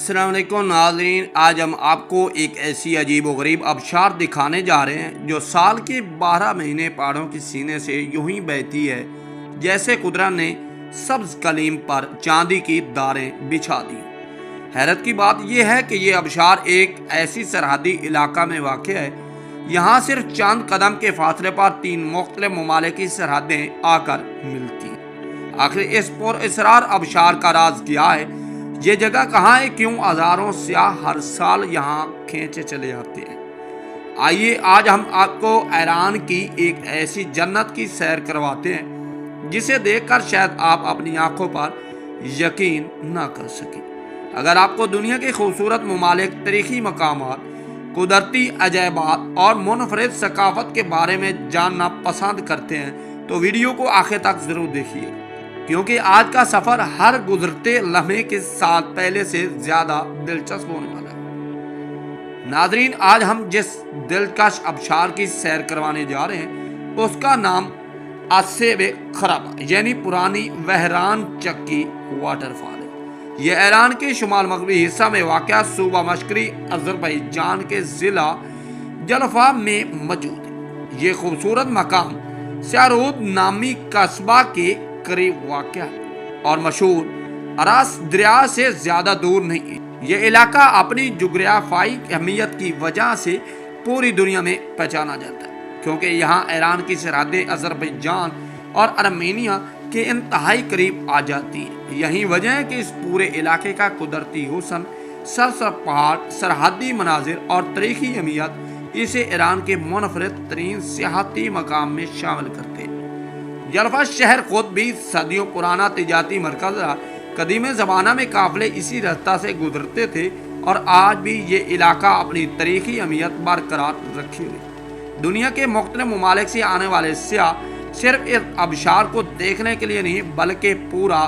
السلام علیکم ناظرین، آج ہم آپ کو ایک ایسی عجیب و غریب آبشار دکھانے جا رہے ہیں جو سال کے 12 مہینے پہاڑوں کے سینے سے یوں ہی بہتی ہے جیسے قدرت نے سبز کلیم پر چاندی کی داریں بچھا دی۔ حیرت کی بات یہ ہے کہ یہ آبشار ایک ایسی سرحدی علاقہ میں واقع ہے، یہاں صرف چند قدم کے فاصلے پر 3 مختلف ممالک کی سرحدیں آ کر ملتی ہیں۔ آخر اس پر اسرار آبشار کا راز کیا ہے؟ یہ جگہ کہاں ہے؟ کیوں ہزاروں سیاح ہر سال یہاں کھینچے چلے جاتے ہیں؟ آئیے آج ہم آپ کو ایران کی ایک ایسی جنت کی سیر کرواتے ہیں جسے دیکھ کر شاید آپ اپنی آنکھوں پر یقین نہ کر سکیں۔ اگر آپ کو دنیا کے خوبصورت ممالک، تاریخی مقامات، قدرتی عجائبات اور منفرد ثقافت کے بارے میں جاننا پسند کرتے ہیں تو ویڈیو کو آخر تک ضرور دیکھیے، کیونکہ آج کا سفر ہر گزرتے لمحے کے ساتھ پہلے سے زیادہ دلچسپ ہونے والا ہے۔ ناظرین، آج ہم جس دلکش آبشار کی سیر کروانے جا رہے ہیں اس کا نام آسیب خرابہ یعنی پرانی وہران چکی واٹر فال ہے۔ یہ ایران کے شمال مغربی حصہ میں واقع صوبہ مشرقی آذربائیجان کے ضلع جلفا میں موجود ہے۔ یہ خوبصورت مقام سیارود نامی قصبہ کے قریب واقع ہے اور مشہور اراس دریا سے زیادہ دور نہیں ہے۔ یہ علاقہ اپنی جغرافیائی اہمیت کی وجہ سے پوری دنیا میں پہچانا جاتا ہے، کیونکہ یہاں ایران کی سرحدیں آذربائیجان اور ارمینیا کے انتہائی قریب آ جاتی ہیں۔ یہی وجہ ہے کہ اس پورے علاقے کا قدرتی حسن، سرسبز پہاڑ، سرحدی مناظر اور تاریخی اہمیت اسے ایران کے منفرد ترین سیاحتی مقام میں شامل کرتے ہیں۔ جلفا شہر خود بھی صدیوں پرانا تجارتی مرکز رہا۔ قدیم زمانہ میں قافلے اسی راستہ سے گزرتے تھے اور آج بھی یہ علاقہ اپنی تاریخی اہمیت برقرار رکھے ہوئے۔ دنیا کے مختلف ممالک سے آنے والے سیاح صرف اس آبشار کو دیکھنے کے لیے نہیں بلکہ پورا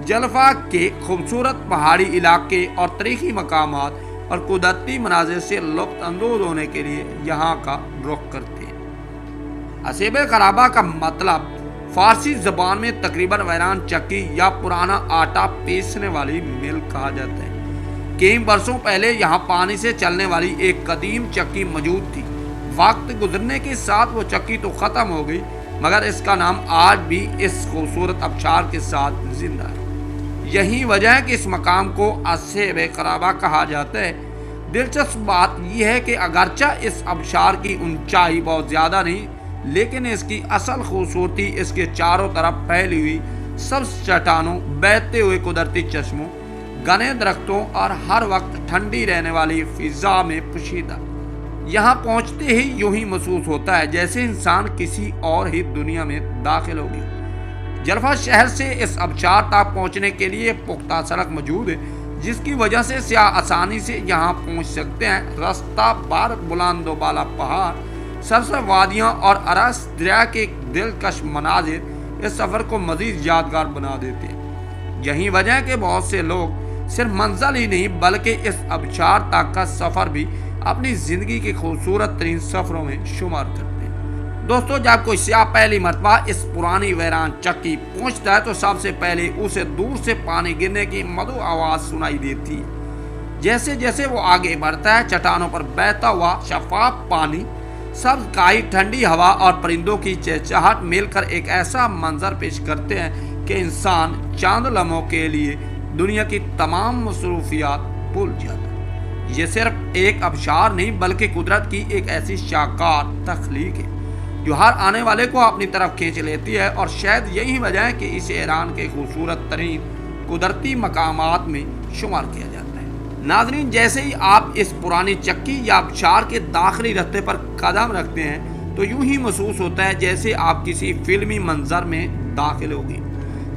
جلفا کے خوبصورت پہاڑی علاقے اور تاریخی مقامات اور قدرتی مناظر سے لطف اندوز ہونے کے لیے یہاں کا رخ کرتے ہیں۔ آسیب خرابہ کا مطلب فارسی زبان میں تقریباً ویران چکی یا پرانا آٹا پیسنے والی مل کہا جاتا ہے۔ کئی برسوں پہلے یہاں پانی سے چلنے والی ایک قدیم چکی موجود تھی۔ وقت گزرنے کے ساتھ وہ چکی تو ختم ہو گئی، مگر اس کا نام آج بھی اس خوبصورت آبشار کے ساتھ زندہ ہے۔ یہی وجہ ہے کہ اس مقام کو آسیب خرابہ کہا جاتا ہے۔ دلچسپ بات یہ ہے کہ اگرچہ اس آبشار کی اونچائی بہت زیادہ نہیں، لیکن اس کی اصل خوبصورتی اس کے چاروں طرف پھیلی ہوئی سبز چٹانوں، بہتے ہوئے قدرتی چشموں، گھنے درختوں اور ہر وقت ٹھنڈی رہنے والی فضا میں پوشیدہ۔ یہاں پہنچتے ہی یوں ہی محسوس ہوتا ہے جیسے انسان کسی اور ہی دنیا میں داخل ہو گیا۔ جلفا شہر سے اس آبشار تک پہنچنے کے لیے پختہ سڑک موجود ہے، جس کی وجہ سے سیاح آسانی سے یہاں پہنچ سکتے ہیں۔ راستہ بار بلند و بالا پہاڑ، سرسبز وادیاں اور اراس دریا کے دلکش مناظر اس سفر کو مزید یادگار بنا دیتے ہیں۔ یہی وجہ ہے کہ بہت سے لوگ صرف منزل ہی نہیں بلکہ اس آبشار تک کا سفر بھی اپنی زندگی کے خوبصورت ترین سفروں میں شمار کرتے ہیں۔ دوستو، جب کوئی سیاح پہلی مرتبہ اس پرانی ویران چکی پہنچتا ہے تو سب سے پہلے اسے دور سے پانی گرنے کی مدھر آواز سنائی دیتی ہے۔ جیسے جیسے وہ آگے بڑھتا ہے، چٹانوں پر بہتا ہوا شفاف پانی، سبز کائی، ٹھنڈی ہوا اور پرندوں کی چہچہاہٹ مل کر ایک ایسا منظر پیش کرتے ہیں کہ انسان چند لمحوں کے لیے دنیا کی تمام مصروفیات بھول جاتا ہے۔ یہ صرف ایک آبشار نہیں بلکہ قدرت کی ایک ایسی شاہکار تخلیق ہے جو ہر آنے والے کو اپنی طرف کھینچ لیتی ہے، اور شاید یہی وجہ ہے کہ اسے ایران کے خوبصورت ترین قدرتی مقامات میں شمار کیا جاتا ہے۔ ناظرین، جیسے ہی آپ اس پرانی چکی یا آبشار کے داخلی رستے پر قدم رکھتے ہیں تو یوں ہی محسوس ہوتا ہے جیسے آپ کسی فلمی منظر میں داخل ہو گئے۔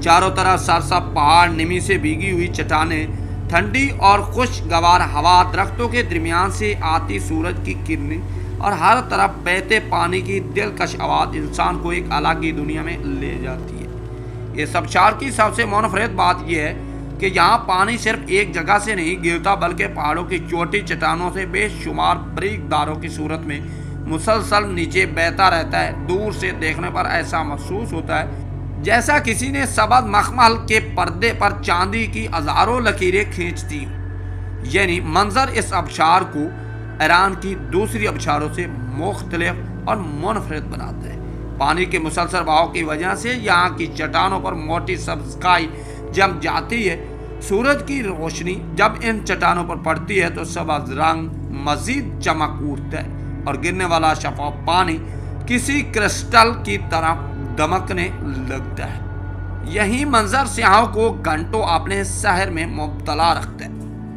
چاروں طرف سرسبز پہاڑ، نمی سے بھیگی ہوئی چٹانیں، ٹھنڈی اور خوشگوار ہوا، درختوں کے درمیان سے آتی سورج کی کرنیں اور ہر طرف بہتے پانی کی دلکش آواز انسان کو ایک الگ ہی دنیا میں لے جاتی ہے۔ اس آبشار کی سب سے منفرد بات یہ ہے کہ یہاں پانی صرف ایک جگہ سے نہیں گرتا بلکہ پہاڑوں کی چھوٹی چٹانوں سے بے شمار باریک داروں کی صورت میں مسلسل نیچے بہتا رہتا ہے۔ دور سے دیکھنے پر ایسا محسوس ہوتا ہے جیسا کسی نے سبز مخمل کے پردے پر چاندی کی ہزاروں لکیریں کھینچ دی۔ یعنی منظر اس آبشار کو ایران کی دوسری آبشاروں سے مختلف اور منفرد بناتا ہے۔ پانی کے مسلسل بہاؤ کی وجہ سے یہاں کی چٹانوں پر موٹی سبز کائی جم جاتی ہے۔ سورج کی روشنی جب ان چٹانوں پر پڑتی ہے تو سبز رنگ مزید چمک اٹھتا ہے اور گرنے والا شفاف پانی کسی کرسٹل کی طرح دمکنے لگتا ہے۔ یہی منظر سیاحوں کو گھنٹوں اپنے شہر میں مبتلا رکھتا ہے۔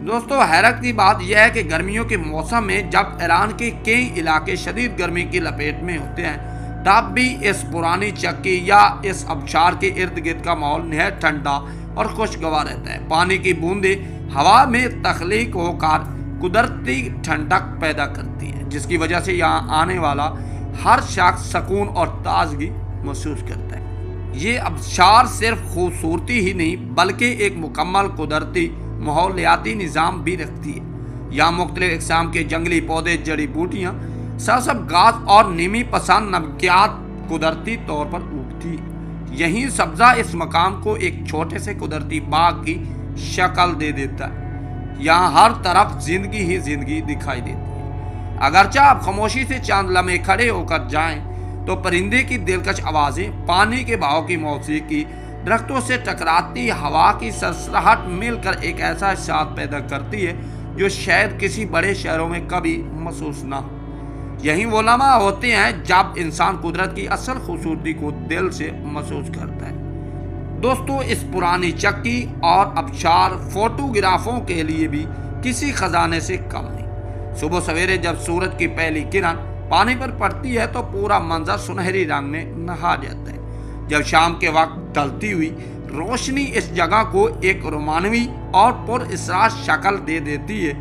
دوستو، حیرت کی بات یہ ہے کہ گرمیوں کے موسم میں جب ایران کے کئی علاقے شدید گرمی کی لپیٹ میں ہوتے ہیں، تب بھی اس پرانی چکی یا اس آبشار کے ارد گرد کا ماحول نہایت ٹھنڈا اور خوشگوار رہتا ہے۔ پانی کی بوندیں ہوا میں تخلیق ہو کر قدرتی ٹھنڈک پیدا کرتی ہے، جس کی وجہ سے یہاں آنے والا ہر شخص سکون اور تازگی محسوس کرتا ہے۔ یہ آبشار صرف خوبصورتی ہی نہیں بلکہ ایک مکمل قدرتی ماحولیاتی نظام بھی رکھتی ہے۔ یہاں مختلف اقسام کے جنگلی پودے، جڑی بوٹیاں، سرسبز گھاس اور نیمی پسند نباتات قدرتی طور پر اگتی ہے۔ یہی سبزہ اس مقام کو ایک چھوٹے سے قدرتی باغ کی شکل دے دیتا ہے۔ یہاں ہر طرف زندگی ہی زندگی دکھائی دیتی ہے۔ اگرچہ آپ خاموشی سے چند لمحے کھڑے ہو کر جائیں تو پرندے کی دلکش آوازیں، پانی کے بہاؤ کی موسیقی، درختوں سے ٹکراتی ہوا کی سرسراہٹ مل کر ایک ایسا احساس پیدا کرتی ہے جو شاید کسی بڑے شہروں میں کبھی محسوس نہ ہو۔ یہی وہ لمحہ ہوتے ہیں جب انسان قدرت کی اصل خوبصورتی کو دل سے محسوس کرتا ہے۔ دوستو، اس پرانی چکی اور آبشار فوٹوگرافوں کے لیے بھی کسی خزانے سے کم نہیں۔ صبح سویرے جب سورج کی پہلی کرن پانی پر پڑتی ہے تو پورا منظر سنہری رنگ میں نہا جاتا ہے۔ جب شام کے وقت ڈھلتی ہوئی روشنی اس جگہ کو ایک رومانوی اور پر اسرار شکل دے دیتی ہے۔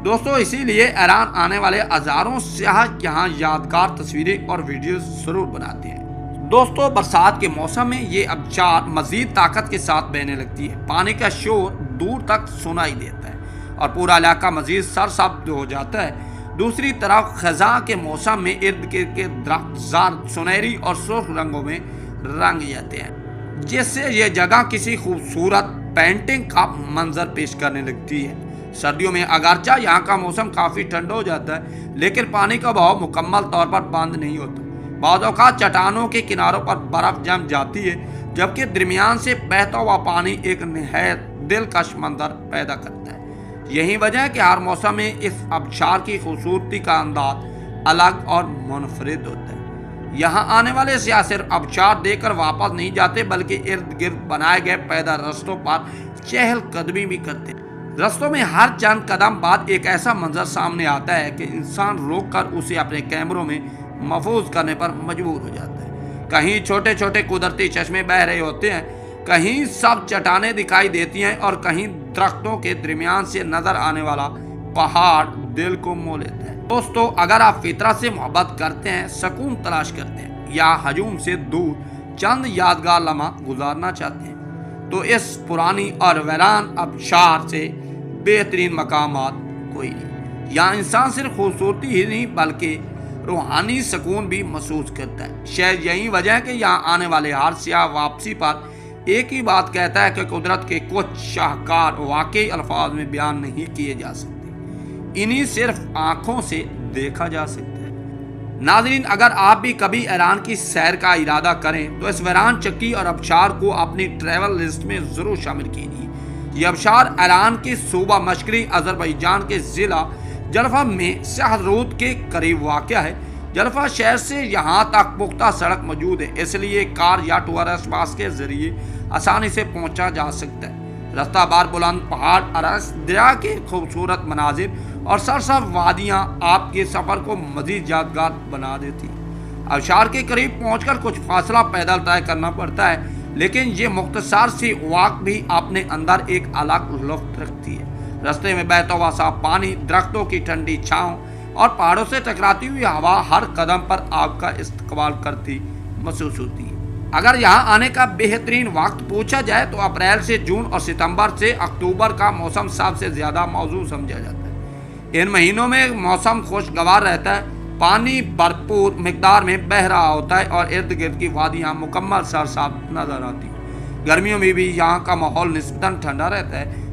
دوستو، اسی لیے ایران آنے والے ہزاروں سیاح یہاں یادگار تصویریں اور ویڈیوز ضرور بناتے ہیں۔ دوستو، برسات کے موسم میں یہ آبشار مزید طاقت کے ساتھ بہنے لگتی ہے۔ پانی کا شور دور تک سنائی دیتا ہے اور پورا علاقہ مزید سرسبز ہو جاتا ہے۔ دوسری طرف خزاں کے موسم میں ارد گرد کے درخت زرد، سنہری اور سرخ رنگوں میں رنگ جاتے ہیں، جس سے یہ جگہ کسی خوبصورت پینٹنگ کا منظر پیش کرنے لگتی ہے۔ سردیوں میں اگرچہ یہاں کا موسم کافی ٹھنڈا ہو جاتا ہے، لیکن پانی کا بہاؤ مکمل طور پر بند نہیں ہوتا۔ بعض اوقات چٹانوں کے کناروں پر برف جم جاتی ہے، جبکہ درمیان سے بہتا ہوا پانی ایک نہایت دلکش منظر پیدا کرتا ہے۔ یہی وجہ ہے کہ ہر موسم میں اس آبشار کی خوبصورتی کا انداز الگ اور منفرد ہوتا ہے۔ یہاں آنے والے سیاح صرف آبشار دیکھ کر واپس نہیں جاتے بلکہ ارد گرد بنائے گئے پیدا رستوں پر چہل قدمی بھی کرتے ہیں۔ رستوں میں ہر چند قدم بعد ایک ایسا منظر سامنے آتا ہے کہ انسان روک کر اسے اپنے کیمروں میں محفوظ کرنے پر مجبور ہو جاتا ہے۔ کہیں چھوٹے چھوٹے قدرتی چشمے بہہ رہے ہوتے ہیں، کہیں سب چٹانیں دکھائی دیتی ہیں اور کہیں درختوں کے درمیان سے نظر آنے والا پہاڑ دل کو مو لیتا ہے۔ دوستو، اگر آپ فطرت سے محبت کرتے ہیں، سکون تلاش کرتے ہیں یا ہجوم سے دور چند یادگار لمحہ گزارنا چاہتے ہیں تو اس پرانی اور ویران آبشار سے بہترین مقامات کوئی نہیں۔ یہاں انسان صرف خوبصورتی ہی نہیں بلکہ روحانی سکون بھی محسوس کرتا ہے۔ شاید یہی وجہ ہے کہ یہاں آنے والے ہر سیاح واپسی پر ایک ہی بات کہتا ہے کہ قدرت کے کچھ شاہکار واقعی الفاظ میں بیان نہیں کیے جا سکتے، انہیں صرف آنکھوں سے دیکھا جا سکتا ہے۔ ناظرین، اگر آپ بھی کبھی ایران کی سیر کا ارادہ کریں تو اس ویران چکی اور آبشار کو اپنی ٹریول لسٹ میں ضرور شامل کیجیے۔ یہ آبشار ایران کے صوبہ مشرقی آذربائیجان کے ضلع جلفہ میں شہرود کے قریب واقع ہے۔ جلفہ شہر سے یہاں تک پختہ سڑک موجود ہے، اس لیے کار یا ٹورسٹ بس کے ذریعے آسانی سے پہنچا جا سکتا ہے۔ رستہ بار بلند پہاڑ، ارس دریا کے خوبصورت مناظر اور سرسبز وادیاں آپ کے سفر کو مزید یادگار بنا دیتی ہیں۔ آبشار کے قریب پہنچ کر کچھ فاصلہ پیدل طے کرنا پڑتا ہے، لیکن یہ مختصر سی واک بھی اپنے اندر ایک الگ لطف رکھتی ہے۔ رستے میں بہتا ہوا صاف پانی، درختوں کی ٹھنڈی چھاؤں اور پہاڑوں سے ٹکراتی ہوئی ہوا ہر قدم پر آپ کا استقبال کرتی محسوس ہوتی ہے۔ اگر یہاں آنے کا بہترین وقت پوچھا جائے تو اپریل سے جون اور ستمبر سے اکتوبر کا موسم سب سے زیادہ موزوں سمجھا جاتا ہے۔ ان مہینوں میں موسم خوشگوار رہتا ہے، پانی بھرپور مقدار میں بہہ رہا ہوتا ہے اور ارد گرد کی وادیاں مکمل سرسبز نظر آتی ہیں۔ گرمیوں میں بھی یہاں کا ماحول نسبتاً ٹھنڈا رہتا ہے،